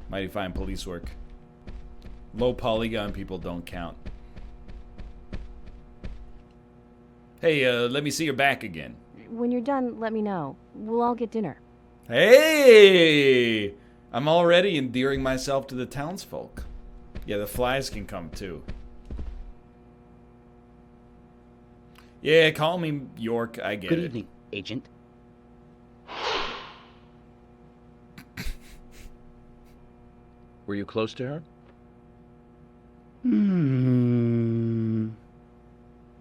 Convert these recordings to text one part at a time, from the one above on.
Mighty fine police work. Low polygon people don't count. Hey, let me see your back again. When you're done, let me know. We'll all get dinner. Hey! I'm already endearing myself to the townsfolk. Yeah, the flies can come too. Yeah, call me York, I get it. Good evening, Agent. Were you close to her?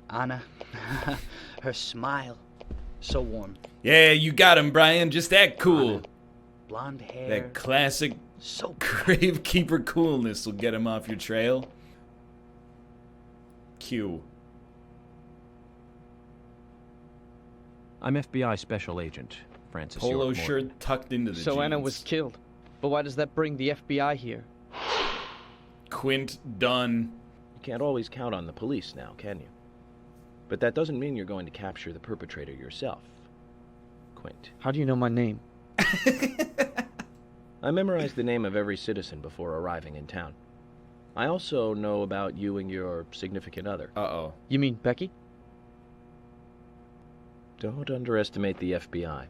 Anna, her smile, so warm. Yeah, you got him, Brian. Just that cool. Anna, blonde hair. That classic so gravekeeper coolness will get him off your trail. Q. I'm FBI Special Agent Francis Polo York Morgan. shirt tucked into the jeans. So Anna was killed. But why does that bring the FBI here? Quint Dunn. You can't always count on the police now, can you? But that doesn't mean you're going to capture the perpetrator yourself, Quint. How do you know my name? I memorized the name of every citizen before arriving in town. I also know about you and your significant other. Uh-oh. You mean Becky? Don't underestimate the FBI.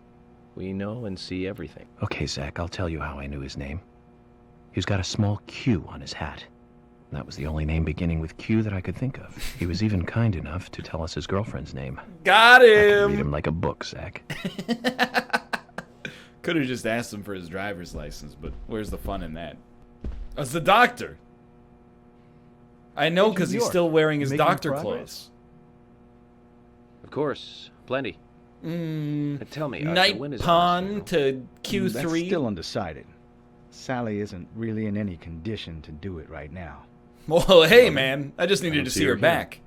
We know and see everything. Okay, Zach, I'll tell you how I knew his name. He's got a small Q on his hat. That was the only name beginning with Q that I could think of. He was even kind enough to tell us his girlfriend's name. Got I could him! read him like a book, Zach. Could have just asked him for his driver's license, but where's the fun in that? Oh, it's the doctor! I know because he's still wearing his doctor clothes. Of course, plenty. Tell me, Night when is Pawn to Q3. That's still undecided. Sally isn't really in any condition to do it right now. Well, hey, man. I just needed to see her back.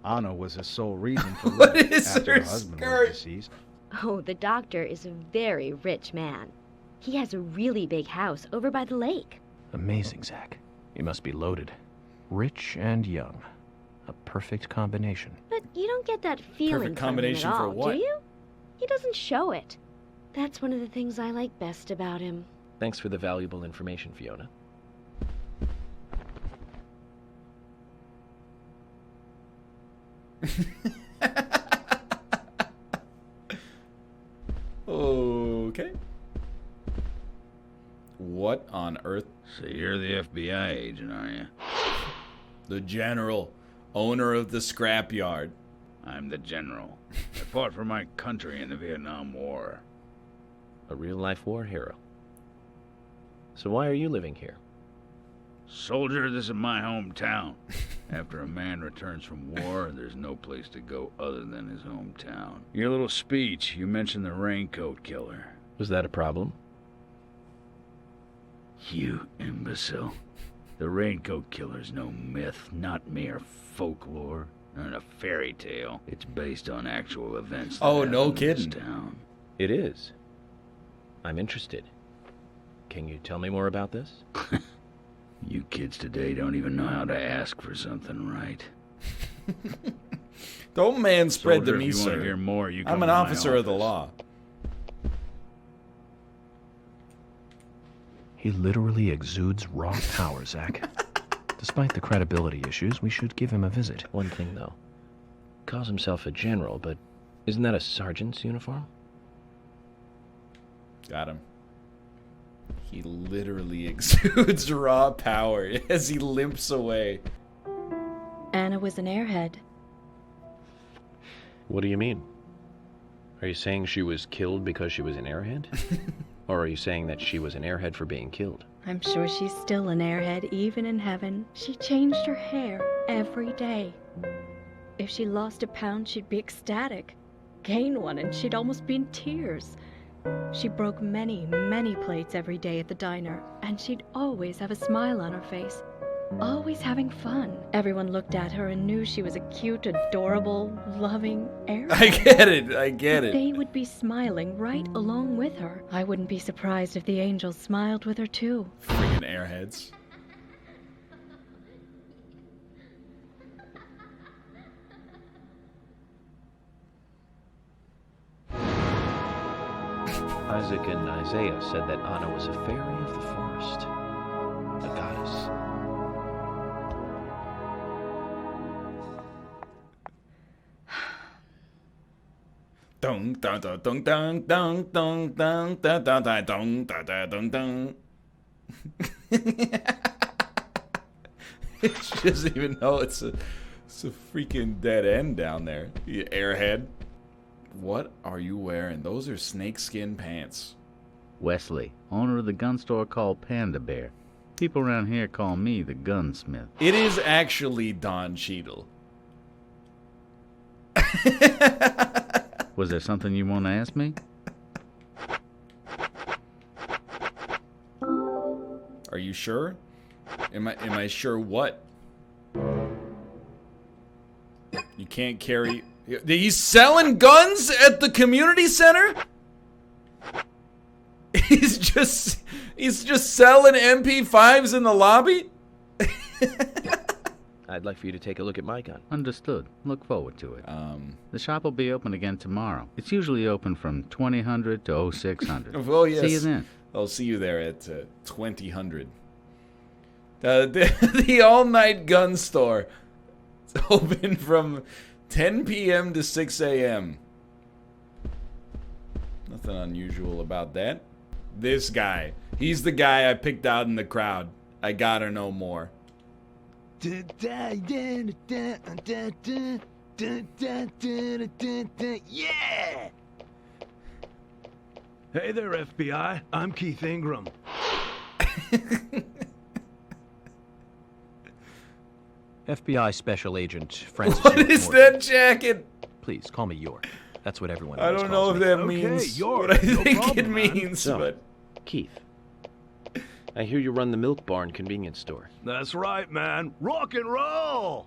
Anna was the sole reason for What leaving is after her her husband skirt? was deceased. Oh, the doctor is a very rich man. He has a really big house over by the lake. Amazing, Zach. He must be loaded. Rich and young. A perfect combination. But you don't get that feeling combination from for him at all, what? do you? He doesn't show it. That's one of the things I like best about him. Thanks for the valuable information, Fiona. Okay. What on earth? So you're the FBI agent, are you? The general, owner of the scrapyard. I'm the general. I fought for my country in the Vietnam War. A real-life war hero. So why are you living here? Soldier, this is my hometown. After a man returns from war, there's no place to go other than his hometown. Your little speech, you mentioned the raincoat killer. Was that a problem? You imbecile. The raincoat killer's no myth, not mere folklore, and a fairy tale. It's based on actual events that Oh, no happened in this kidding. town. It is. I'm interested. Can you tell me more about this? You kids today don't even know how to ask for something right. Don't man spread Soldier, to me, if you want sir. to hear more, you come I'm an to my officer of the office. law. He literally exudes raw power, Zach. Despite the credibility issues, we should give him a visit. One thing, though. Calls himself a general, but isn't that a sergeant's uniform? Got him. He literally exudes raw power as he limps away. Anna was an airhead. What do you mean? Are you saying she was killed because she was an airhead? Or are you saying that she was an airhead for being killed? I'm sure she's still an airhead, even in heaven. She changed her hair every day. If she lost a pound, she'd be ecstatic. Gain one, and she'd almost be in tears. She broke many, many plates every day at the diner, and she'd always have a smile on her face. Always having fun. Everyone looked at her and knew she was a cute, adorable, loving airhead. I get it. I get it. They would be smiling right along with her. I wouldn't be surprised if the angels smiled with her too. Freaking airheads. Isaac and Isaiah said that Anna was a fairy of the forest. A goddess. Dun dun dun dun dun dun dun dun dun dun dun dun dun dun dun. She doesn't even know it's a freaking dead end down there. You airhead. What are you wearing? Those are snakeskin pants. Wesley, owner of the gun store called Panda Bear. People around here call me the gunsmith. It is actually Don Cheadle. Was there something you want to ask me? Are you sure? Am I sure what? You can't carry... He's selling guns at the community center? He's just selling MP5s in the lobby? I'd like for you to take a look at my gun. Understood. Look forward to it. The shop will be open again tomorrow. It's usually open from 2000 to 0600. Oh, yes. See you then. I'll see you there at 2000. The all-night gun store. It's open from 10 p.m. to 6 a.m. Nothing unusual about that. This guy. He's the guy I picked out in the crowd. I gotta know more. Yeah! Hey there, FBI. I'm Keith Ingram. FBI Special Agent Francis. What is that jacket? Please, call me York. That's what everyone I always don't know calls if me. that Okay, means York, what I no think problem, it man. means, So, but... Keith, I hear you run the Milk Barn convenience store. That's right, man. Rock and roll!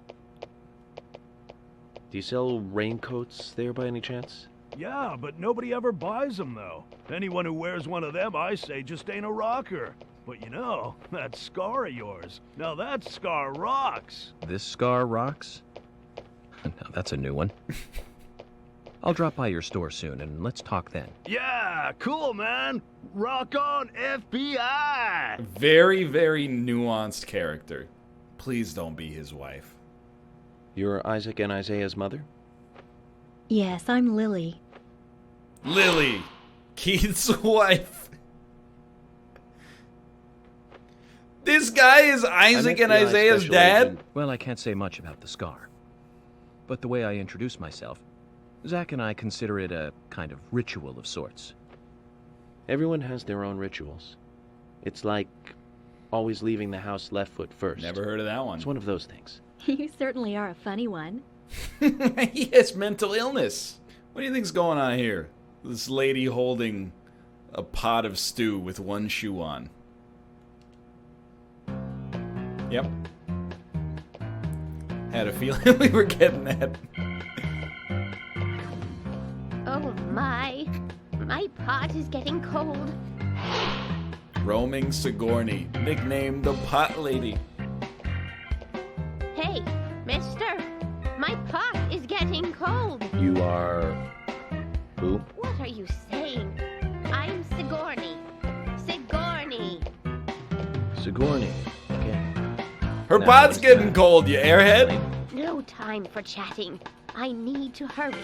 Do you sell raincoats there by any chance? Yeah, but nobody ever buys them, though. Anyone who wears one of them, I say, just ain't a rocker. But you know, that scar of yours, now that scar rocks. This scar rocks? Now that's a new one. I'll drop by your store soon, and let's talk then. Yeah, cool, man. Rock on, FBI! Very, very nuanced character. Please don't be his wife. You're Isaac and Isaiah's mother? Yes, I'm Lily. Lily, Keith's wife. This guy is Isaac and FBI Isaiah's Special dad? Agent. Well, I can't say much about the scar. But the way I introduce myself, Zach and I consider it a kind of ritual of sorts. Everyone has their own rituals. It's like always leaving the house left foot first. Never heard of that one. It's one of those things. You certainly are a funny one. He has mental illness. What do you think's going on here? This lady holding a pot of stew with one shoe on. Yep. Had a feeling we were getting that. Oh my pot is getting cold. Roaming Sigourney, nicknamed the Pot Lady. Hey, mister, my pot is getting cold. You are... who? What are you saying? I'm Sigourney. Sigourney. Sigourney. Okay. Her Now, pot's what's getting that? cold, you airhead. No time for chatting. I need to hurry.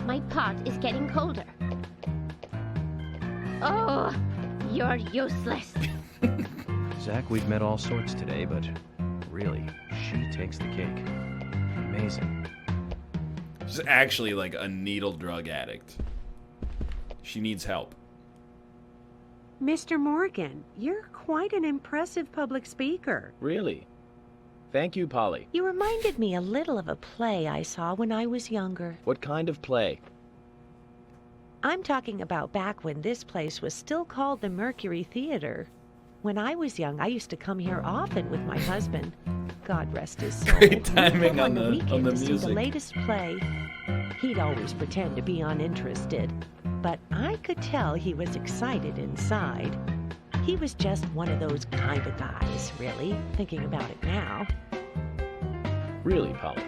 My pot is getting colder. Oh, you're useless. Zach, we've met all sorts today, but really, she takes the cake. Amazing. She's actually like a needle drug addict. She needs help. Mr. Morgan, you're quite an impressive public speaker. Really? Thank you, Polly. You reminded me a little of a play I saw when I was younger. What kind of play? I'm talking about back when this place was still called the Mercury Theater. When I was young, I used to come here often with my husband. God rest his soul. Great timing We'd on come the weekend to see music. the latest play. He'd always pretend to be uninterested, but I could tell he was excited inside. He was just one of those kind of guys, really, thinking about it now. Really, Polly?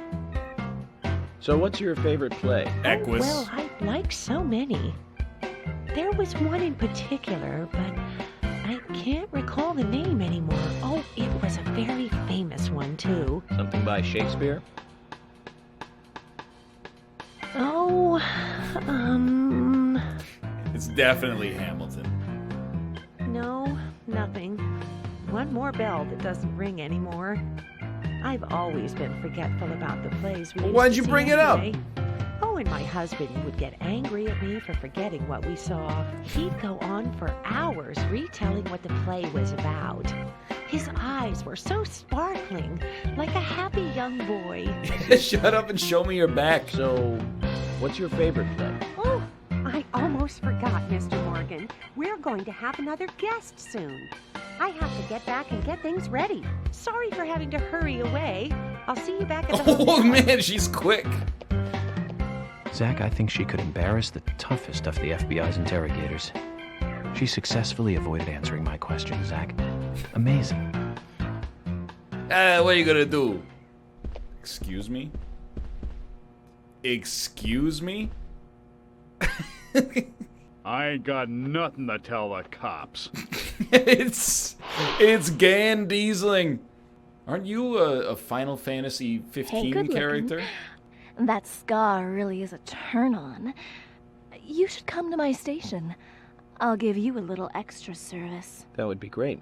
So what's your favorite play? Equus. Oh, well, I like so many. There was one in particular, but I can't recall the name anymore. Oh, it was a very famous one, too. Something by Shakespeare? Oh, It's definitely Hamilton. no, nothing. One more bell that doesn't ring anymore. I've always been forgetful about the plays we used Why'd to you see bring it up? anyway. Oh, and my husband would get angry at me for forgetting what we saw. He'd go on for hours retelling what the play was about. His eyes were so sparkling, like a happy young boy. Shut up and show me your back. So, what's your favorite play? Oh, I almost forgot, Mr. Morgan. We're going to have another guest soon. I have to get back and get things ready. Sorry for having to hurry away. I'll see you back at the hotel. Oh man, she's quick. Zach, I think she could embarrass the toughest of the FBI's interrogators. She successfully avoided answering my questions, Zach. Amazing. What are you gonna do? Excuse me? Excuse me? I ain't got nothing to tell the cops. It's Gan Diesling. Aren't you a Final Fantasy 15 character? That scar really is a turn-on. You should come to my station. I'll give you a little extra service. That would be great.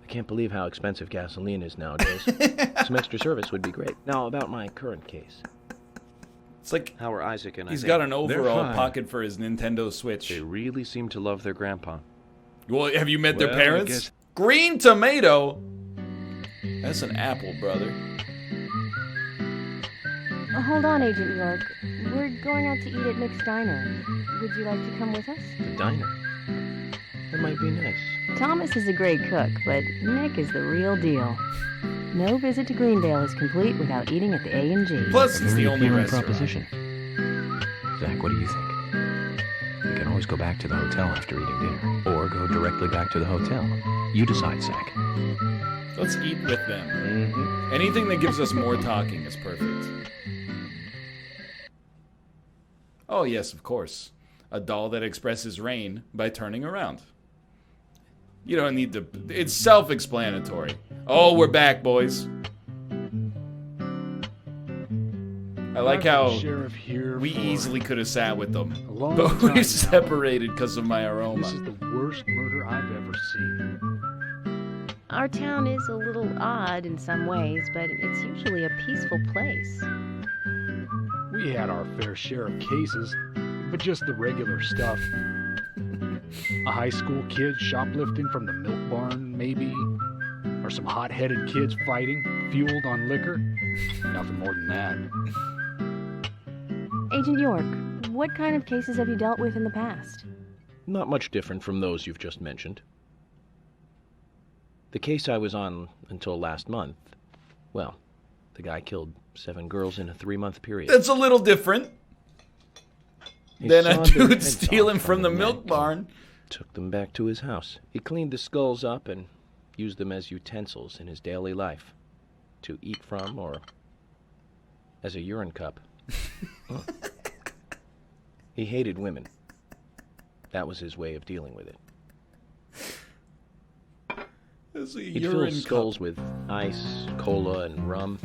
I can't believe how expensive gasoline is nowadays. Some extra service would be great. Now, about my current case. It's like how are Isaac and he's I got an overall pocket for his Nintendo Switch. They really seem to love their grandpa. Well, have you met their Well, parents? Green tomato? That's an apple, brother. Hold on, Agent York. We're going out to eat at Nick's Diner. Would you like to come with us? The diner? That might be nice. Thomas is a great cook, but Nick is the real deal. No visit to Greendale is complete without eating at the A&G. Plus, it's the only appealing restaurant. proposition. Zach, what do you think? We can always go back to the hotel after eating dinner, or go directly back to the hotel. You decide, Zach. Let's eat with them. Anything that gives us more talking is perfect. Oh, yes, of course. A doll that expresses rain by turning around. You don't need to... It's self-explanatory. Oh, we're back, boys. I like how we easily could have sat with them. But we separated because of my aroma. This is the worst murder I've ever seen. Our town is a little odd in some ways, but it's usually a peaceful place. We had our fair share of cases, but just the regular stuff. A high school kid shoplifting from the milk barn, maybe. Or some hot-headed kids fighting, fueled on liquor. Nothing more than that. Agent York, what kind of cases have you dealt with in the past? Not much different from those you've just mentioned. The case I was on until last month, well, the guy killed 7 girls in a 3-month period. That's a little different than a dude stealing from the milk barn. Took them back to his house. He cleaned the skulls up and used them as utensils in his daily life. To eat from or as a urine cup. He hated women. That was his way of dealing with it. He'd fill skulls with ice, cola, and rum,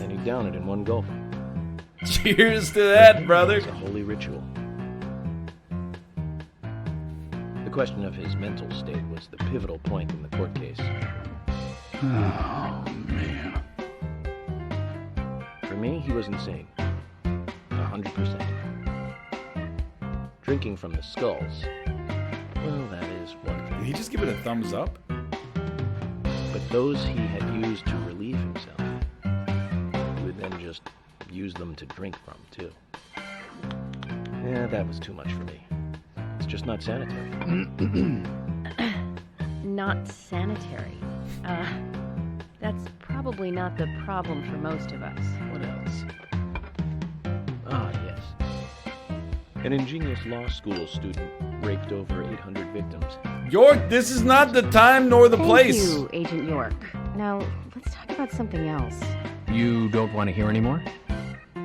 and he'd down it in one gulp. Cheers to that, brother. It's a holy ritual. The question of his mental state was the pivotal point in the court case. Oh, man. For me, he was insane. 100%. Drinking from the skulls, well, that is one thing. Did he just give it a thumbs up? But those he had used to relieve himself, he would then just use them to drink from, too. Yeah, that was too much for me. It's just not sanitary. Not sanitary. That's probably not the problem for most of us. What else? Ah, yes. An ingenious law school student raped over 800 victims. York, this is not the time nor the place. Thank you, Agent York. Now, let's talk about something else. You don't want to hear anymore?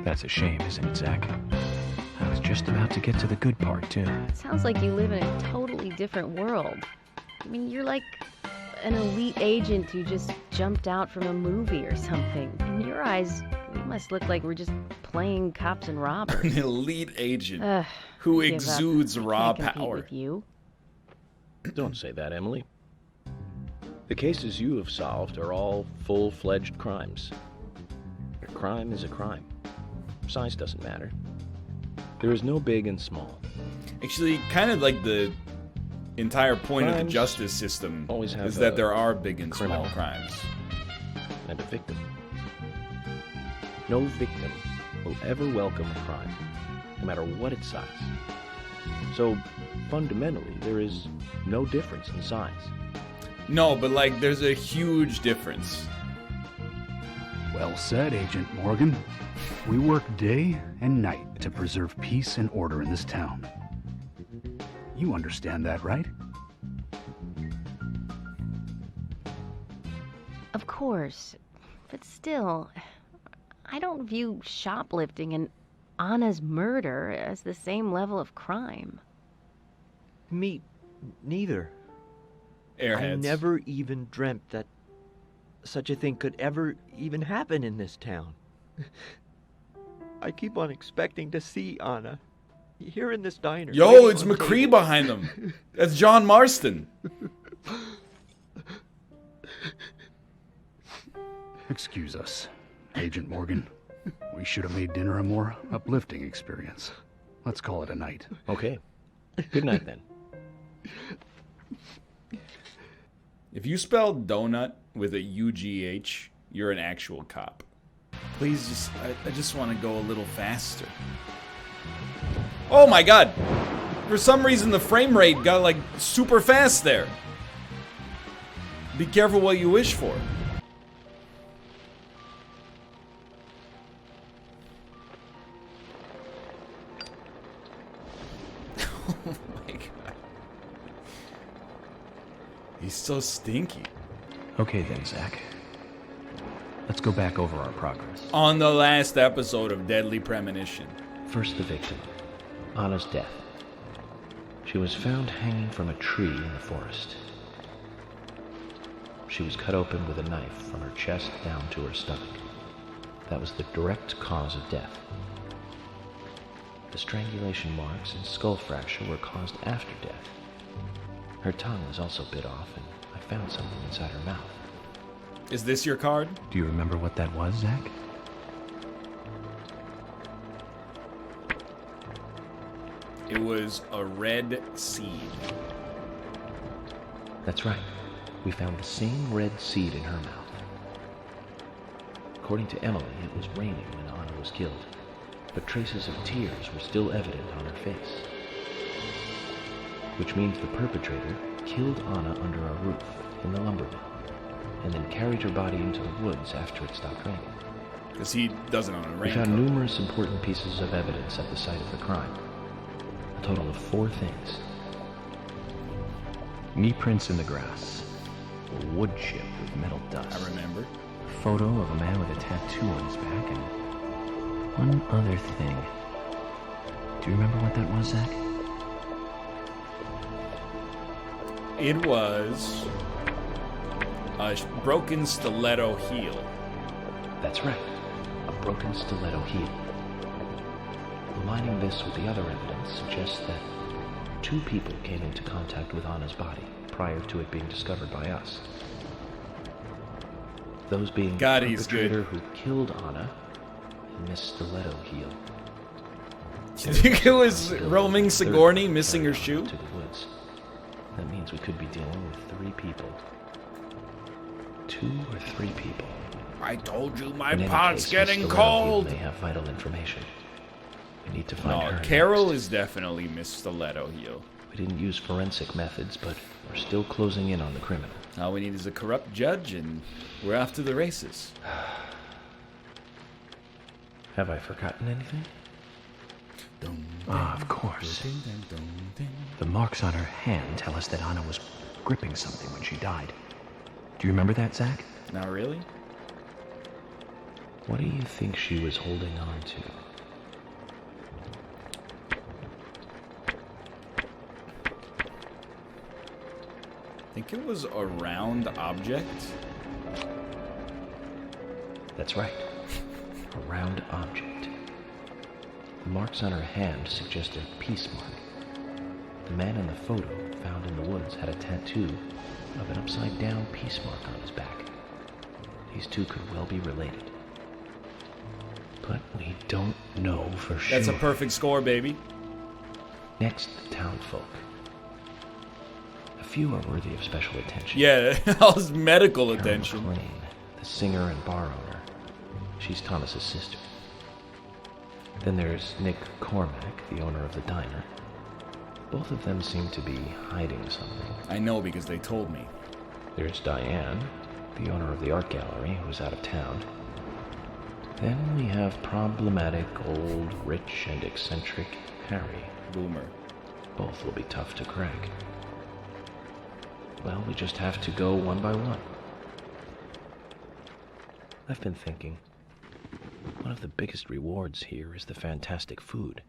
That's a shame, isn't it, Zach? I was just about to get to the good part, too. It sounds like you live in a totally different world. I mean, you're like an elite agent who just jumped out from a movie or something. In your eyes, we must look like we're just playing cops and robbers. An elite agent who exudes raw power. With you. Don't say that, Emily. The cases you have solved are all full-fledged crimes. A crime is a crime. Size doesn't matter. There is no big and small. Actually, kind of like the entire point of the Crimes justice system always have is that a there are big and criminal small crimes. And a victim. No victim will ever welcome a crime, no matter what its size. So, fundamentally, there is no difference in size. No, but like, there's a huge difference. Well said, Agent Morgan. We work day and night to preserve peace and order in this town. You understand that, right? Of course. But still, I don't view shoplifting and Anna's murder as the same level of crime. Me neither. Airheads. I never even dreamt that such a thing could ever even happen in this town. I keep on expecting to see Anna here in this diner. Yo, it's McCree behind them. That's John Marston. Excuse us, Agent Morgan. We should have made dinner a more uplifting experience. Let's call it a night. Okay. Good night, then. If you spell donut with a UGH, you're an actual cop. Please, I just want to go a little faster. Oh my god! For some reason the frame rate got like super fast there. Be careful what you wish for. Oh my god. He's so stinky. Okay then, Zach. Let's go back over our progress. On the last episode of Deadly Premonition. First, the victim. Anna's death. She was found hanging from a tree in the forest. She was cut open with a knife from her chest down to her stomach. That was the direct cause of death. The strangulation marks and skull fracture were caused after death. Her tongue was also bit off, and I found something inside her mouth. Is this your card? Do you remember what that was, Zach? It was a red seed. That's right. We found the same red seed in her mouth. According to Emily, it was raining when Anna was killed, but traces of tears were still evident on her face. Which means the perpetrator killed Anna under a roof in the lumber mill, and then carried her body into the woods after it stopped raining. Because he doesn't own a We raincoat. found numerous important pieces of evidence at the site of the crime. A total of 4 things. Knee prints in the grass. A wood chip with metal dust. I remember. A photo of a man with a tattoo on his back, and one other thing. Do you remember what that was, Zach? It was a broken stiletto heel. That's right. A broken stiletto heel. Aligning this with the other evidence suggests that 2 people came into contact with Anna's body prior to it being discovered by us. Those being God, the he's perpetrator good. who killed Anna and Miss Stiletto Heel. Do you think it was Roaming Sigourney missing her shoe? To the woods. That means we could be dealing with 3 people. 2 or 3 people. I told you my In any pot's case, getting Miss Stiletto Heel cold. may have vital information. We need to find her. No, Carol is definitely Miss Stiletto Heel. We didn't use forensic methods, but we're still closing in on the criminal. All we need is a corrupt judge, and we're off to the races. Have I forgotten anything? Ah, of course. The marks on her hand tell us that Anna was gripping something when she died. Do you remember that, Zach? Not really? What do you think she was holding on to? I think it was a round object. That's right. A round object. The marks on her hand suggest a peace mark. The man in the photo found in the woods had a tattoo of an upside-down peace mark on his back. These two could well be related. But we don't know for sure. That's a perfect score, baby. Next, the townfolk. A few are worthy of special attention. Yeah, all this medical Carol attention. McLean, the singer and bar owner. She's Thomas's sister. Then there's Nick Cormack, the owner of the diner. Both of them seem to be hiding something. I know because they told me. There's Diane, the owner of the art gallery, who's out of town. Then we have problematic, old, rich, and eccentric Harry. Boomer. Both will be tough to crack. Well, we just have to go one by one. I've been thinking, one of the biggest rewards here is the fantastic food.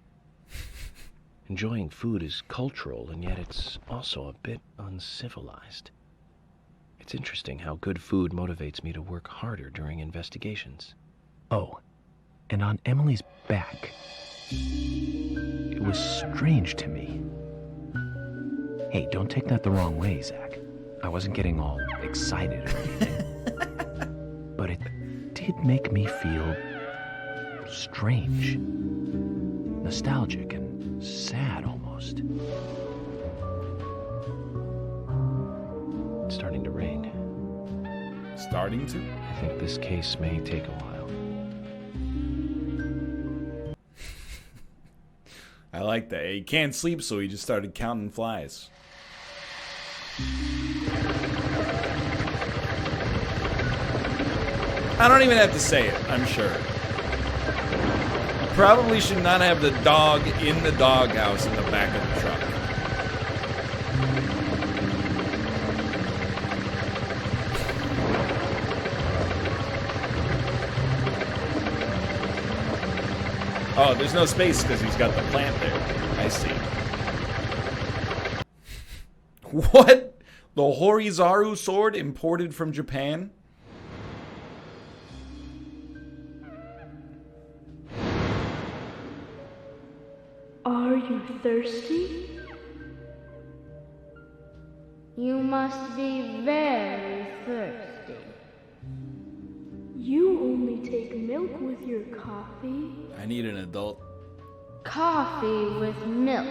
Enjoying food is cultural, and yet it's also a bit uncivilized. It's interesting how good food motivates me to work harder during investigations. Oh, and on Emily's back, it was strange to me. Hey, don't take that the wrong way, Zach. I wasn't getting all excited or anything. But it did make me feel strange. Nostalgic and sad almost. It's starting to rain. Starting to? I think this case may take a while. I like that. He can't sleep, so he just started counting flies. I don't even have to say it, I'm sure. Probably should not have the dog in the doghouse in the back of the truck. Oh, there's no space because he's got the plant there. I see. What? The Horizaru sword imported from Japan? Are you thirsty? You must be very thirsty. You only take milk with your coffee. I need an adult. Coffee with milk.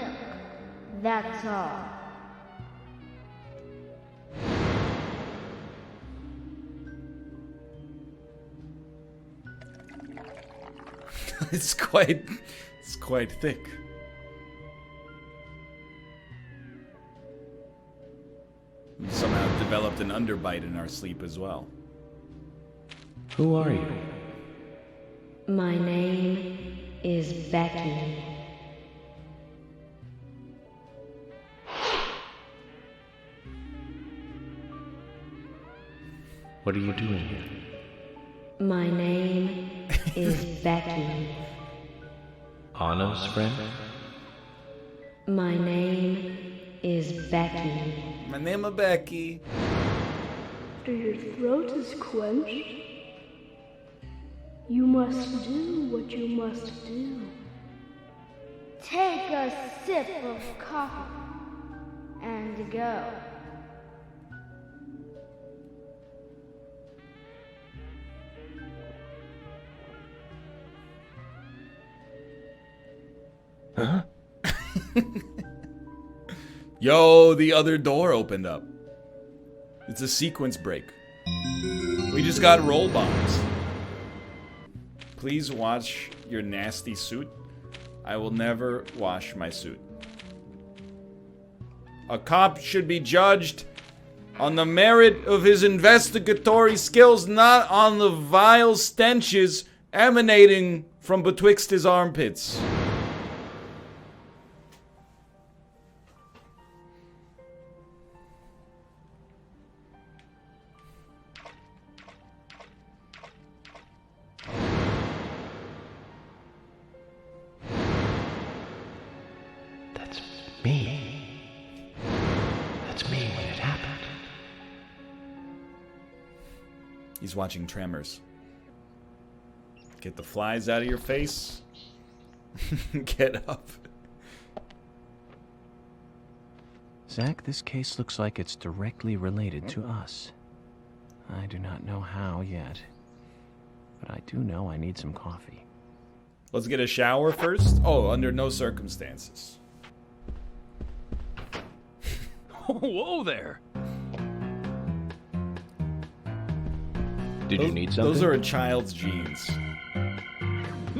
That's all. It's quite thick. We somehow developed an underbite in our sleep as well. Who are you? My name is Becky. What are you doing here? My name is Becky. Anna's friend? My name is Becky. My name is Becky. After your throat is quenched, you must do what you must do. Take a sip of coffee and go. Huh? Yo, the other door opened up. It's a sequence break. We just got roll bombs. Please wash your nasty suit. I will never wash my suit. A cop should be judged on the merit of his investigatory skills, not on the vile stenches emanating from betwixt his armpits. Me. That's me when it happened. He's watching Tremors. Get the flies out of your face. Get up. Zach, this case looks like it's directly related to us. I do not know how yet, but I do know I need some coffee. Let's get a shower first. Oh, under no circumstances. Whoa there! Did you need something? Those are a child's jeans.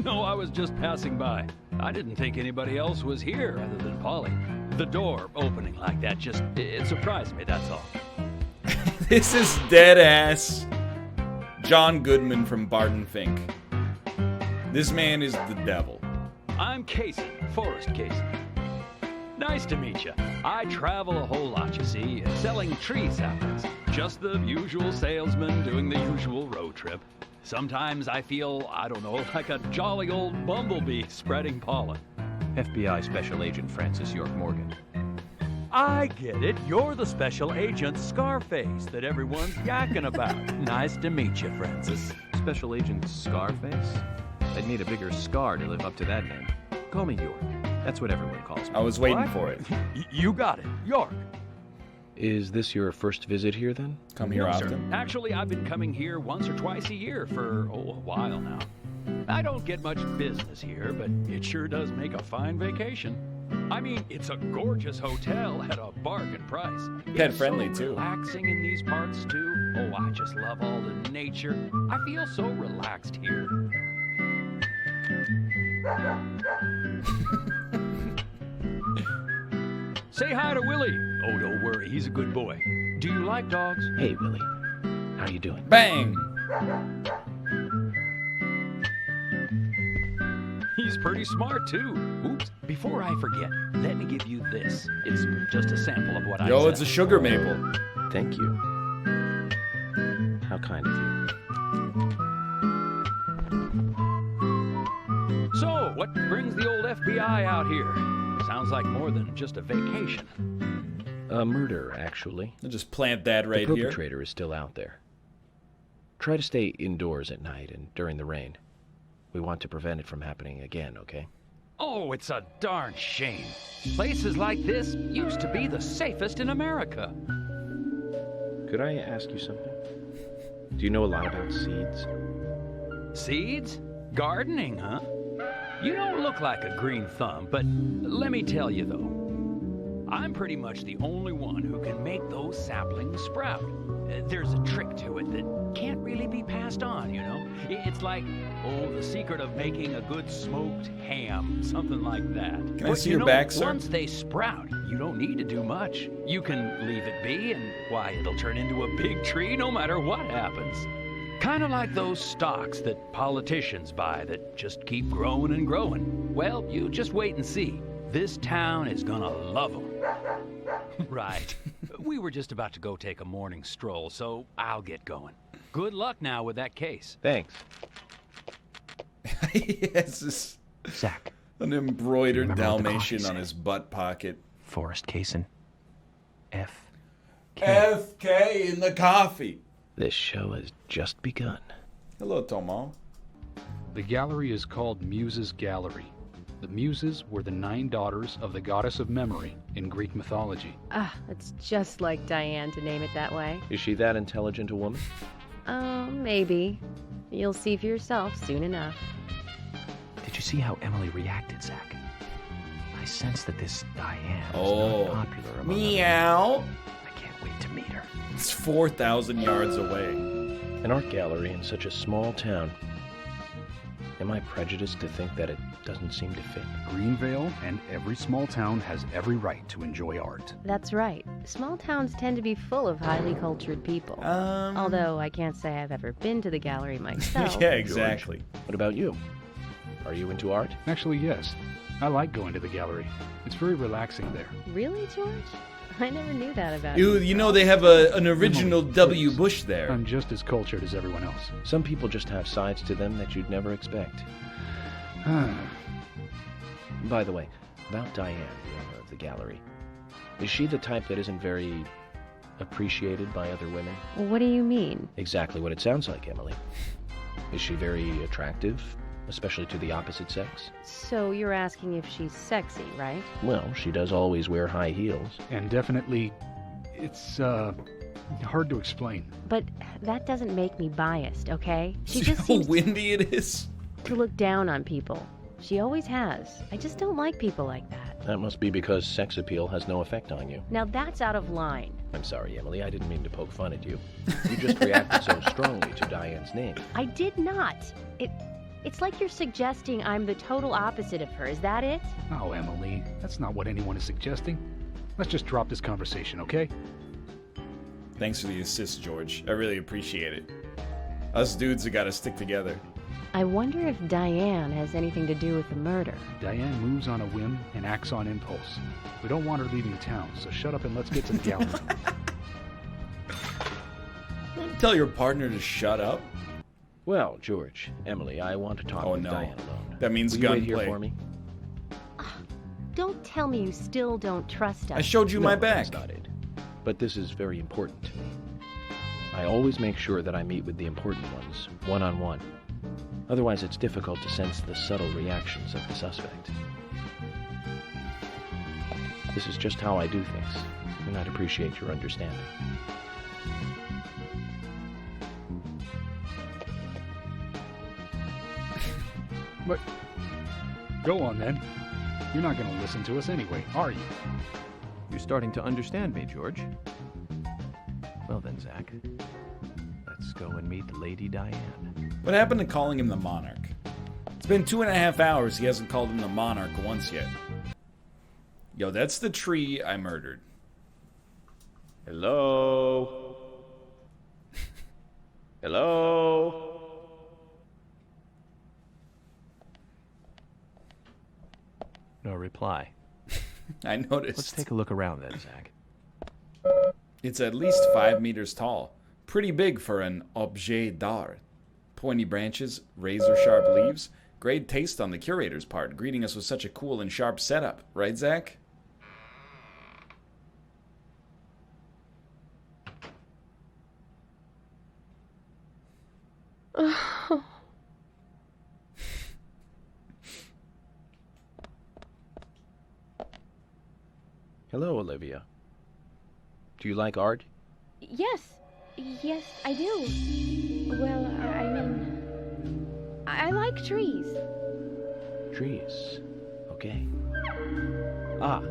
No, I was just passing by. I didn't think anybody else was here other than Polly. The door opening like that it surprised me, that's all. This is dead ass John Goodman from Barton Fink. This man is the devil. I'm Casey, Forrest Casey. Nice to meet you. I travel a whole lot, you see, selling tree saplings. Just the usual salesman doing the usual road trip. Sometimes I feel, I don't know, like a jolly old bumblebee spreading pollen. FBI Special Agent Francis York Morgan. I get it. You're the special agent Scarface that everyone's yakking about. Nice to meet you, Francis. Special Agent Scarface? I'd need a bigger scar to live up to that name. Call me York. That's what everyone calls me. I was waiting for it. You got it, York. Is this your first visit here, then? Come here often? Sir. Actually, I've been coming here once or twice a year for, a while now. I don't get much business here, but it sure does make a fine vacation. I mean, it's a gorgeous hotel at a bargain price. Pet friendly, too. Relaxing in these parts, too. Oh, I just love all the nature. I feel so relaxed here. Say hi to Willie. Oh, don't worry, he's a good boy. Do you like dogs? Hey, Willie. How you doing? Bang! He's pretty smart, too. Oops, before I forget, let me give you this. It's just a sample of what I said. Yo, it's a sugar maple. Thank you. How kind of you. So, what brings the old FBI out here? Sounds like more than just a vacation. A murder, actually. I'll just plant that right here. here. The perpetrator is still out there. Try to stay indoors at night and during the rain. We want to prevent it from happening again, okay? Oh, it's a darn shame. Places like this used to be the safest in America. Could I ask you something? Do you know a lot about seeds? Seeds? Gardening, huh? You don't look like a green thumb, but let me tell you, though. I'm pretty much the only one who can make those saplings sprout. There's a trick to it that can't really be passed on, you know? It's like, the secret of making a good smoked ham, something like that. Can I see your back, sir? Once they sprout, you don't need to do much. You can leave it be, and why, it'll turn into a big tree no matter what happens. Kind of like those stocks that politicians buy that just keep growing and growing. Well, you just wait and see. This town is gonna love them. Right. We were just about to go take a morning stroll, so I'll get going. Good luck now with that case. Thanks. Yes, this Zach. An embroidered Remember Dalmatian on his butt pocket. Forrest Cason. F. FK in the coffee. This show has just begun. Hello, Tomo. The gallery is called Muses Gallery. The Muses were the 9 daughters of the goddess of memory in Greek mythology. Ah, it's just like Diane to name it that way. Is she that intelligent a woman? Maybe. You'll see for yourself soon enough. Did you see how Emily reacted, Zach? I sense that this Diane is not popular among meow. others. I can't wait to meet her. It's 4,000 yards away. An art gallery in such a small town. Am I prejudiced to think that it doesn't seem to fit? Greenvale and every small town has every right to enjoy art. That's right. Small towns tend to be full of highly cultured people. Although I can't say I've ever been to the gallery myself. Yeah, exactly. George, what about you? Are you into art? Actually, yes. I like going to the gallery. It's very relaxing there. Really, George? I never knew that about you. You know they have an original W. Bush there. I'm just as cultured as everyone else. Some people just have sides to them that you'd never expect. By the way, about Diane, the owner of the gallery. Is she the type that isn't very appreciated by other women? What do you mean? Exactly what it sounds like, Emily. Is she very attractive, especially to the opposite sex? So you're asking if she's sexy, right? Well, she does always wear high heels. And definitely, it's, hard to explain. But that doesn't make me biased, okay? She See just how seems windy it is? to look down on people. She always has. I just don't like people like that. That must be because sex appeal has no effect on you. Now that's out of line. I'm sorry, Emily. I didn't mean to poke fun at you. You just reacted so strongly to Diane's name. I did not. It's like you're suggesting I'm the total opposite of her. Is that it? Oh, Emily, that's not what anyone is suggesting. Let's just drop this conversation, okay? Thanks for the assist, George. I really appreciate it. Us dudes have got to stick together. I wonder if Diane has anything to do with the murder. Diane moves on a whim and acts on impulse. We don't want her leaving town, so shut up and let's get to the gallery. Tell your partner to shut up? Well, George, Emily, I want to talk with Diane alone. That means Will you wait here gunplay. for me? Don't tell me you still don't trust us. I showed you my No, back. That's not it. But this is very important to me. I always make sure that I meet with the important ones, one-on-one. Otherwise, it's difficult to sense the subtle reactions of the suspect. This is just how I do things, and I'd appreciate your understanding. But go on then. You're not going to listen to us anyway, are you? You're starting to understand me, George. Well then, Zach, let's go and meet Lady Diane. What happened to calling him the Monarch? It's been 2.5 hours. He hasn't called him the Monarch once yet. Yo, that's the tree I murdered. Hello? Hello? No reply. I noticed. Let's take a look around then, Zach. It's at least 5 meters tall. Pretty big for an objet d'art. Pointy branches, razor-sharp leaves. Great taste on the curator's part, greeting us with such a cool and sharp setup. Right, Zach? Hello, Olivia. Do you like art? Yes, I do. Well, I mean, I like trees. Trees. Okay. Ah,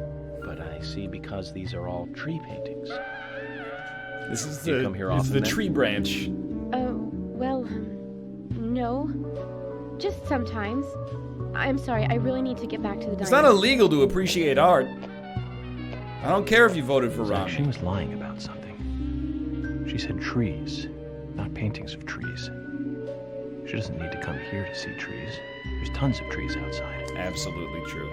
but I see because these are all tree paintings. This is Do you come here often, the then? tree branch. Well, no. Just sometimes. I'm sorry, I really need to get back to the It's diner. not illegal to appreciate art. I don't care if you voted for Romney. She was lying about something. She said trees, not paintings of trees. She doesn't need to come here to see trees. There's tons of trees outside. Absolutely true.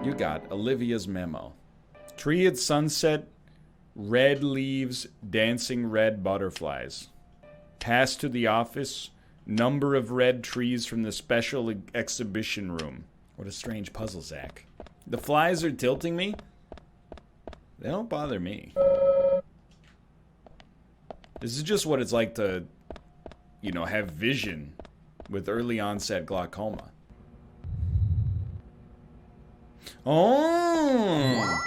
You got Olivia's memo. Tree at sunset, red leaves, dancing red butterflies. Pass to the office, number of red trees from the special exhibition room. What a strange puzzle, Zach. The flies are tilting me? They don't bother me. This is just what it's like to, you know, have vision with early onset glaucoma. Oh!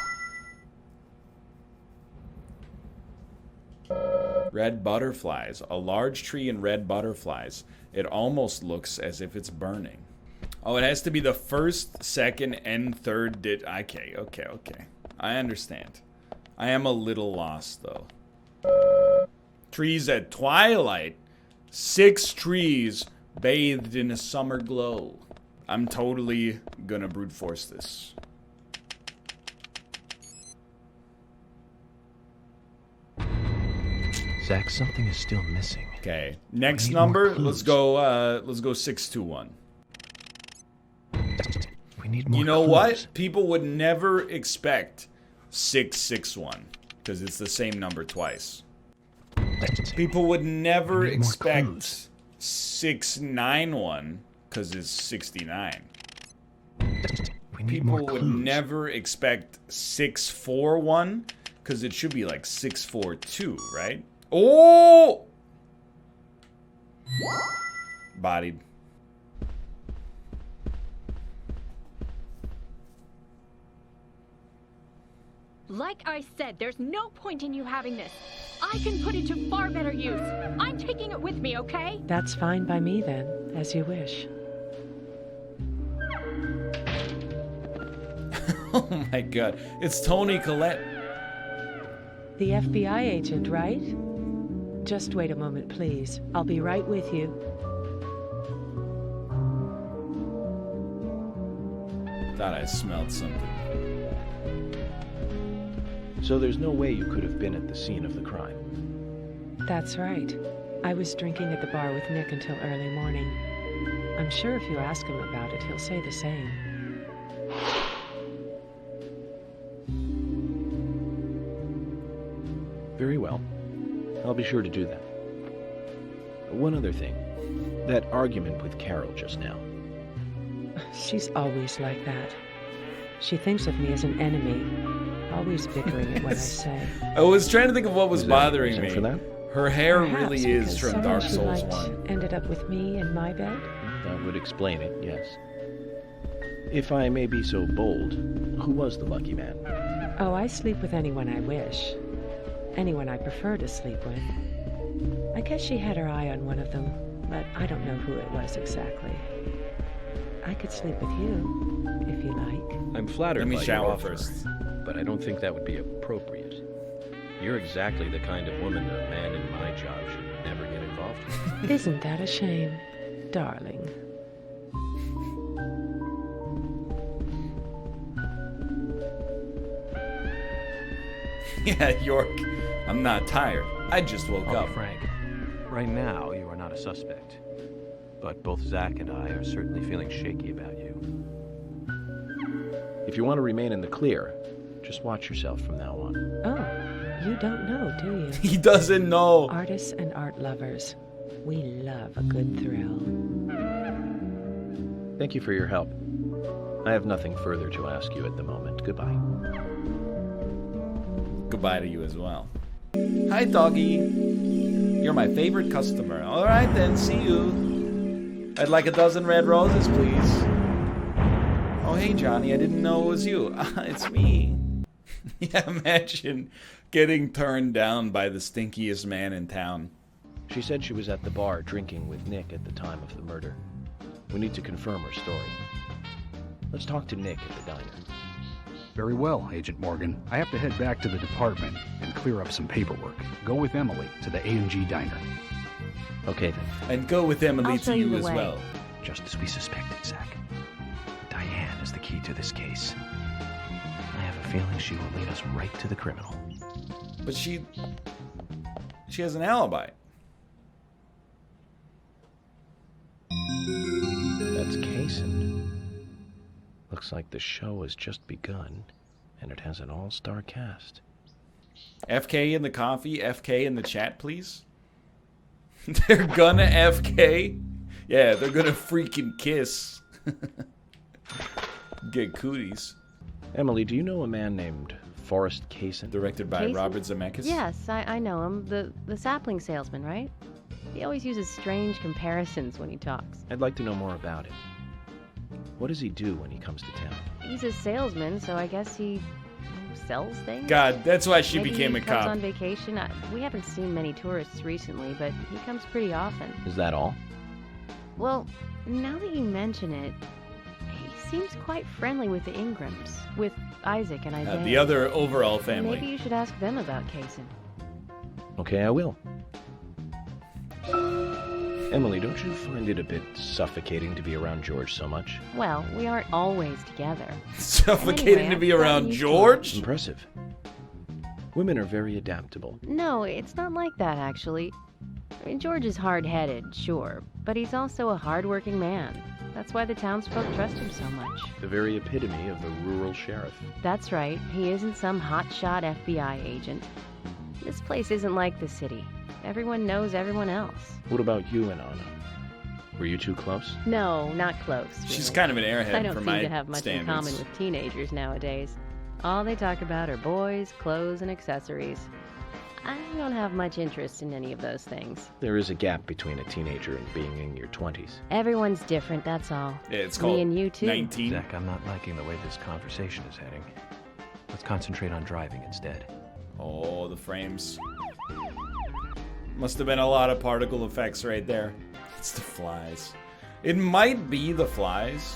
Red butterflies. A large tree and red butterflies. It almost looks as if it's burning. Oh, it has to be the first, second, and third Okay. I understand. I am a little lost, though. Trees at twilight. 6 trees bathed in a summer glow. I'm totally gonna brute force this. Zach, something is still missing. Okay. Next number, let's go 621. We need more You know clues. what? People would never expect 661 because it's the same number twice. People would never We need more expect clues. 691 because it's 69. We need People more would clues. never expect 641 because it should be like 642, right? Oh! Bodied. Like I said, there's no point in you having this. I can put it to far better use. I'm taking it with me, okay? That's fine by me then, as you wish. Oh my god. It's Toni Collette. The FBI agent, right? Just wait a moment, please. I'll be right with you. Thought I smelled something. So there's no way you could have been at the scene of the crime. That's right. I was drinking at the bar with Nick until early morning. I'm sure if you ask him about it, he'll say the same. Very well. I'll be sure to do that. One other thing. That argument with Carol just now. She's always like that. She thinks of me as an enemy, always bickering at what I say. I was trying to think of what was Is there any bothering reason me. for that? Her hair Perhaps really is because from someone Dark she Souls liked 1. ended up with me in my bed? That would explain it, yes. If I may be so bold, who was the lucky man? Oh, I sleep with anyone I wish. Anyone I prefer to sleep with. I guess she had her eye on one of them, but I don't know who it was exactly. I could sleep with you, if you like. I'm flattered Let me by shower your offer, first. but I don't think that would be appropriate. You're exactly the kind of woman a man in my job should never get involved with. Isn't that a shame, darling? Yeah, York. I'm not tired. I just woke I'll up. be frank. Right now, you are not a suspect. But both Zach and I are certainly feeling shaky about you. If you want to remain in the clear, just watch yourself from now on. Oh, you don't know, do you? He doesn't know. Artists and art lovers, we love a good thrill. Thank you for your help. I have nothing further to ask you at the moment. Goodbye. Goodbye to you as well. Hi, doggy. You're my favorite customer. All right, then. See you. I'd like a dozen red roses, please. Oh, hey, Johnny. I didn't know it was you. It's me. Yeah, imagine getting turned down by the stinkiest man in town. She said she was at the bar drinking with Nick at the time of the murder. We need to confirm her story. Let's talk to Nick at the diner. Very well, Agent Morgan. I have to head back to the department and clear up some paperwork. Go with Emily to the A&G diner. Okay, then. And go with Emily I'll to show you you the as way. well. Just as we suspected, Zach. Diane is the key to this case. I have a feeling she will lead us right to the criminal. But she has an alibi. That's Kaysen. Looks like the show has just begun, and it has an all-star cast. FK in the coffee, FK in the chat, please. They're gonna FK? Yeah, they're gonna freaking kiss. Get cooties. Emily, do you know a man named Forrest Kaysen? Directed by Kaysen? Robert Zemeckis? Yes, I know him. The sapling salesman, right? He always uses strange comparisons when he talks. I'd like to know more about him. What does he do when he comes to town? He's a salesman, so I guess he sells things? God, that's why she Maybe became he a comes cop. on vacation. We haven't seen many tourists recently, but he comes pretty often. Is that all? Well, now that you mention it, he seems quite friendly with the Ingrams, with Isaac and Isaiah. The other overall family. Maybe you should ask them about Kaysen. Okay, I will. Emily, don't you find it a bit suffocating to be around George so much? Well, we aren't always together. Suffocating to be around George? Impressive. Women are very adaptable. No, it's not like that, actually. I mean, George is hard-headed, sure, but he's also a hard-working man. That's why the townsfolk trust him so much. The very epitome of the rural sheriff. That's right. He isn't some hotshot FBI agent. This place isn't like the city. Everyone knows everyone else. What about you and Anna? Were you two close? No, not close. She's really. kind of an airhead I don't for seem my to have much in common standards. with teenagers nowadays. All they talk about are boys, clothes, and accessories. I don't have much interest in any of those things. There is a gap between a teenager and being in your 20s. Everyone's different, that's all. Yeah, it's called Me and you too. 19. Zach, I'm not liking the way this conversation is heading. Let's concentrate on driving instead. Oh, the frames. Must have been a lot of particle effects right there. It's the flies. It might be the flies.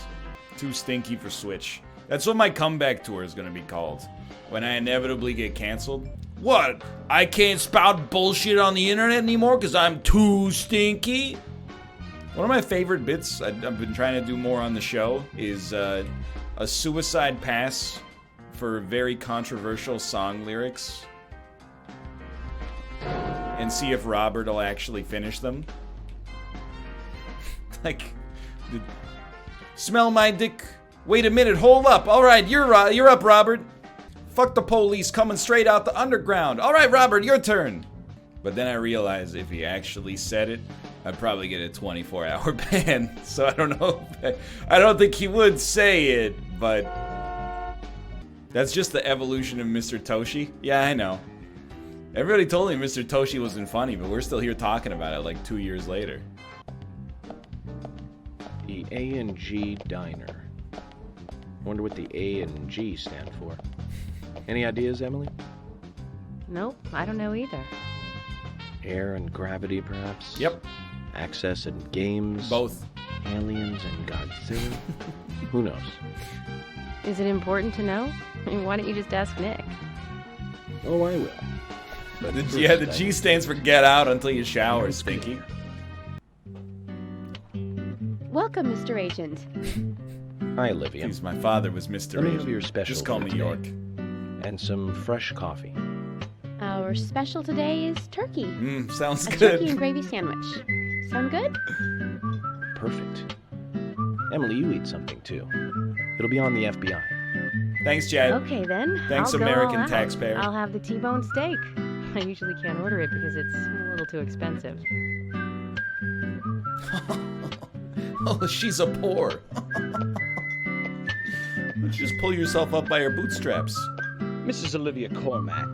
Too stinky for Switch. That's what my comeback tour is going to be called. When I inevitably get canceled. What? I can't spout bullshit on the internet anymore because I'm too stinky? One of my favorite bits I've been trying to do more on the show is a suicide pass for very controversial song lyrics. And see if Robert will actually finish them. Like, smell my dick. Wait a minute, hold up. All right, you're up, Robert. Fuck the police coming straight out the underground. All right, Robert, your turn. But then I realized if he actually said it, I'd probably get a 24-hour ban. So I don't know. I don't think he would say it, but that's just the evolution of Mr. Toshi. Yeah, I know. Everybody told me Mr. Toshi wasn't funny, but we're still here talking about it like 2 years later. The A&G Diner. Wonder what the A and G stand for. Any ideas, Emily? Nope, I don't know either. Air and gravity, perhaps? Yep. Access and games? Both. Aliens and Godzilla? Who knows? Is it important to know? I mean, why don't you just ask Nick? Oh, I will. But Yeah, the G stands for get out until you shower, Stinky. Welcome, Mr. Agent. Hi, Olivia. Please, my father was Mr. Let me Agent. have your special Just call for me today. York. And some fresh coffee. Our special today is turkey. Sounds A good. turkey and gravy sandwich. Sound good? Perfect. Emily, you eat something too. It'll be on the FBI. Thanks, Chad. Okay then. Thanks, I'll go American all out. taxpayer. I'll have the T-bone steak. I usually can't order it because it's a little too expensive. Oh, she's a poor. Just pull yourself up by your bootstraps. Mrs. Olivia Cormack,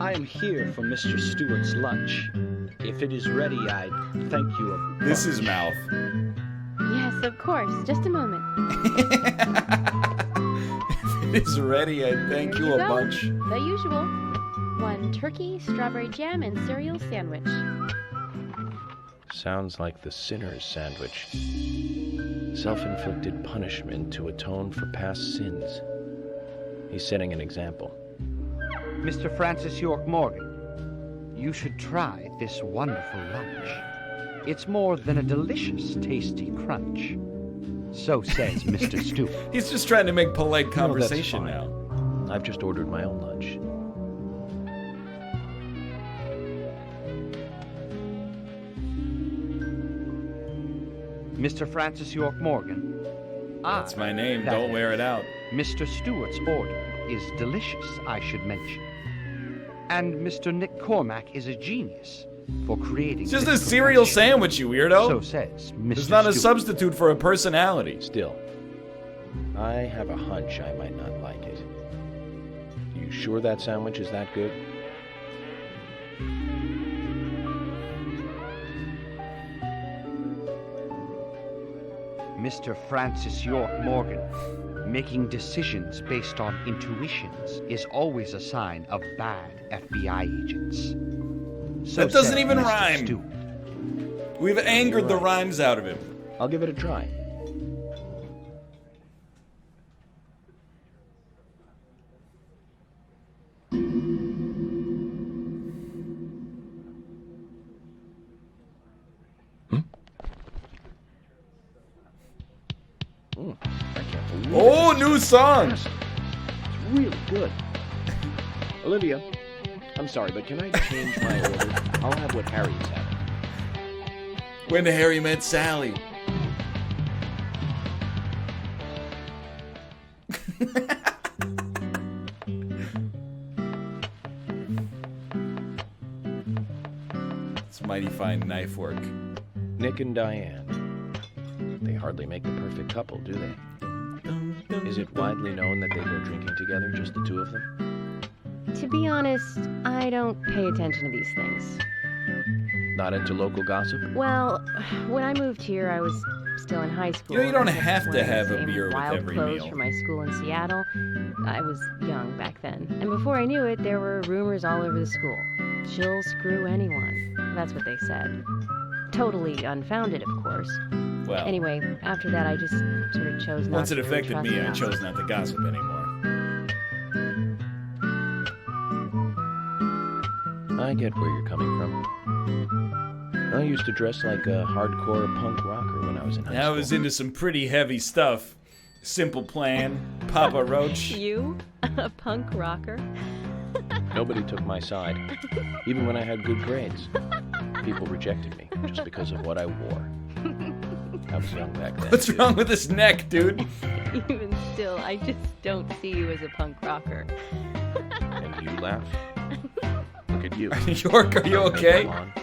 I am here for Mr. Stewart's lunch. If it is ready, I'd thank you a bunch. This is mouth. Yes, of course. Just a moment. If it is ready, I thank Here you a go. bunch. The usual. 1 turkey, strawberry jam, and cereal sandwich. Sounds like the sinner's sandwich. Self-inflicted punishment to atone for past sins. He's setting an example. Mr. Francis York Morgan, you should try this wonderful lunch. It's more than a delicious, tasty crunch. So says Mr. Stewart. He's just trying to make polite No, conversation that's now. fine. I've just ordered my own lunch. Mr. Francis York Morgan. That's my name. that Don't wear it out. Mr. Stewart's order is delicious, I should mention. And Mr. Nick Cormack is a genius for creating. It's just this a cereal perfection. sandwich, you weirdo. So says Mr. It's not a Stewart. substitute for a personality. Still, I have a hunch I might not like it. You sure that sandwich is that good? Mr. Francis York Morgan. Making decisions based on intuitions is always a sign of bad FBI agents. So That doesn't said even Mr. rhyme. Stewart. We've angered the rhymes out of him. I'll give it a try. Oh, new song! It's really good. Olivia, I'm sorry, but can I change my order? I'll have what Harry is having. When Harry met Sally. It's mighty fine knife work. Nick and Diane. They hardly make the perfect couple, do they? Is it widely known that they go drinking together, just the two of them? To be honest, I don't pay attention to these things. Not into local gossip? Well, when I moved here, I was still in high school. You know, you don't I was have to wearing have the a same beer with wild every clothes meal. for my school in Seattle. I was young back then. And before I knew it, there were rumors all over the school. She'll screw anyone. That's what they said. Totally unfounded, of course. Well, anyway, after that, I just sort of chose not once to it affected really me, I trust chose not to gossip anymore. I get where you're coming from. I used to dress like a hardcore punk rocker when I was in high I school. was into some pretty heavy stuff. Simple Plan, Papa Roach. You? A punk rocker? Nobody took my side, even when I had good grades. People rejected me just because of what I wore. I was young back then. What's wrong with his neck, dude? Even still, I just don't see you as a punk rocker. And you laugh? Look at you. York, are you okay? On,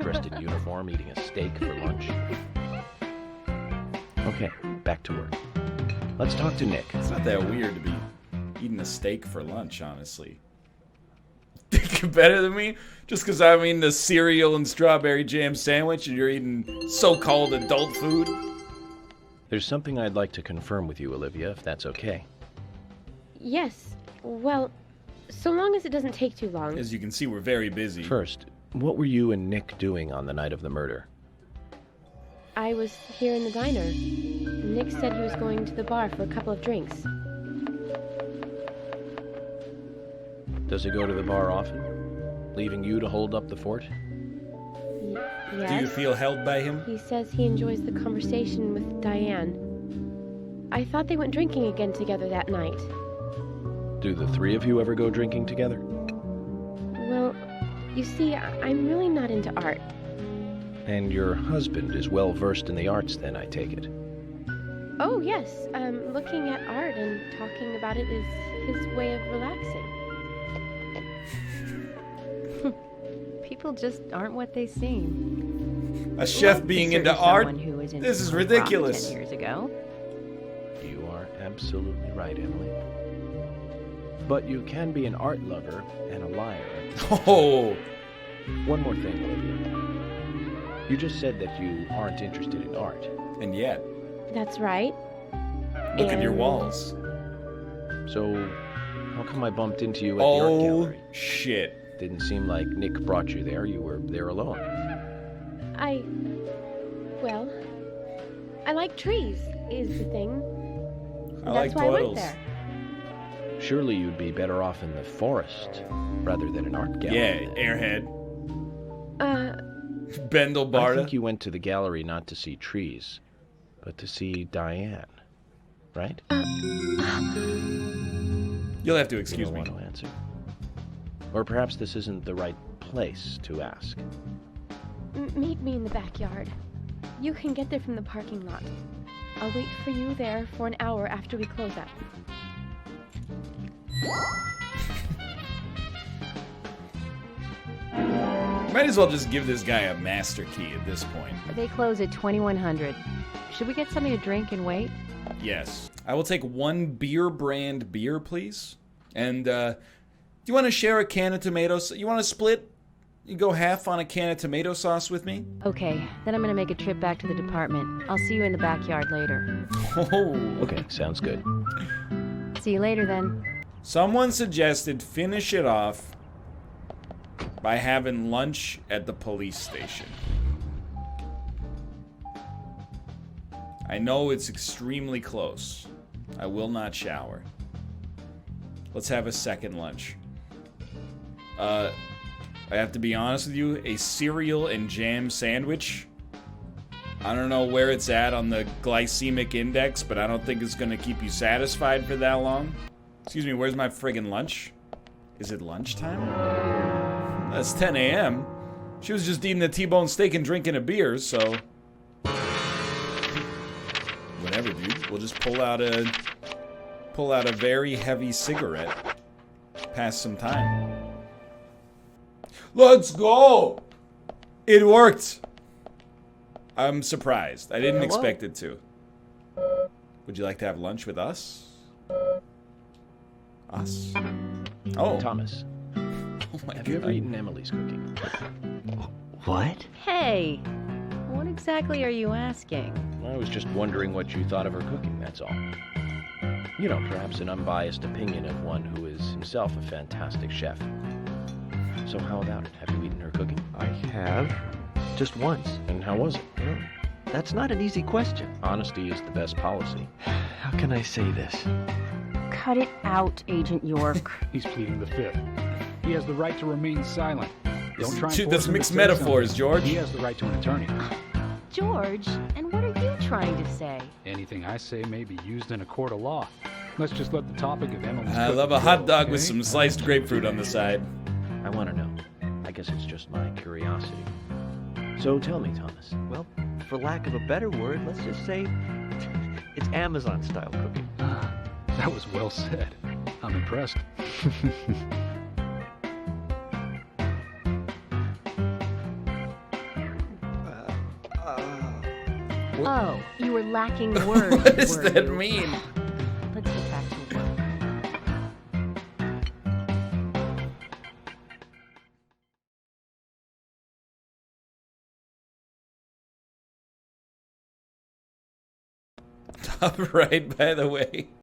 dressed in uniform, eating a steak for lunch. Okay, back to work. Let's talk to Nick. It's not that weird to be eating a steak for lunch, honestly. Better than me? Just because I'm eating a cereal and strawberry jam sandwich and you're eating so-called adult food? There's something I'd like to confirm with you, Olivia, if that's okay. Yes. Well, so long as it doesn't take too long. As you can see, we're very busy. First, what were you and Nick doing on the night of the murder? I was here in the diner. Nick said he was going to the bar for a couple of drinks. Does he go to the bar often? Leaving you to hold up the fort? Yes. Do you feel held by him? He says he enjoys the conversation with Diane. I thought they went drinking again together that night. Do the three of you ever go drinking together? Well, you see, I'm really not into art. And your husband is well versed in the arts then, I take it. Oh, yes. Looking at art and talking about it is his way of relaxing. People just aren't what they seem. A chef being into art? This is ridiculous. 10 years ago. You are absolutely right, Emily. But you can be an art lover and a liar. Oh! One more thing, Olivia. You just said that you aren't interested in art. And yet. That's right. Look at your walls. So, how come I bumped into you at the art gallery? Oh, shit. Didn't seem like Nick brought you there. You were there alone. Well, I like trees, is the thing. That's why turtles. I went there. Surely you'd be better off in the forest rather than an art gallery. Yeah, airhead. Bendel I Barda. think you went to the gallery not to see trees, but to see Diane, right? You'll have to excuse you me. Want to answer? Or perhaps this isn't the right place to ask. Meet me in the backyard. You can get there from the parking lot. I'll wait for you there for an hour after we close up. Might as well just give this guy a master key at this point. They close at 2100. Should we get something to drink and wait? Yes. I will take one beer brand beer, please. And, do you want to share a can of tomatoes? You want to split? You go half on a can of tomato sauce with me? Okay, then I'm gonna make a trip back to the department. I'll see you in the backyard later. Oh. Okay, sounds good. See you later then. Someone suggested finish it off by having lunch at the police station. I know it's extremely close. I will not shower. Let's have a second lunch. I have to be honest with you, a cereal and jam sandwich. I don't know where it's at on the glycemic index, but I don't think it's gonna keep you satisfied for that long. Excuse me, where's my friggin' lunch? Is it lunchtime? That's 10 a.m. She was just eating a T-bone steak and drinking a beer, so... Whatever, dude. We'll just pull out a very heavy cigarette. Pass some time. Let's go! It worked. I'm surprised. I didn't Hello? expect it to. Would you like to have lunch with us? Us? Oh. Thomas. Oh my Have you ever eaten Emily's cooking? What? Hey, what exactly are you asking? I was just wondering what you thought of her cooking, that's all. You know, perhaps an unbiased opinion of one who is himself a fantastic chef. So how about it? Have you eaten her cooking? I have. Just once. And how was it? Well, that's not an easy question. Honesty is the best policy. How can I say this? Cut it out, Agent York. He's pleading the fifth. He has the right to remain silent. Don't try and Dude, force that's him to mixed say metaphors, something. George. He has the right to an attorney. George, and what are you trying to say? Anything I say may be used in a court of law. Let's just let the topic of Emily's I cooking love a go, hot dog with okay? some sliced grapefruit on the side. I want to know. I guess it's just my curiosity. So tell me, Thomas. Well, for lack of a better word, let's just say it's Amazon-style cooking. That was well said. I'm impressed. Oh, you were lacking words. What does were that you? mean? Let's get back to work. Top right, by the way.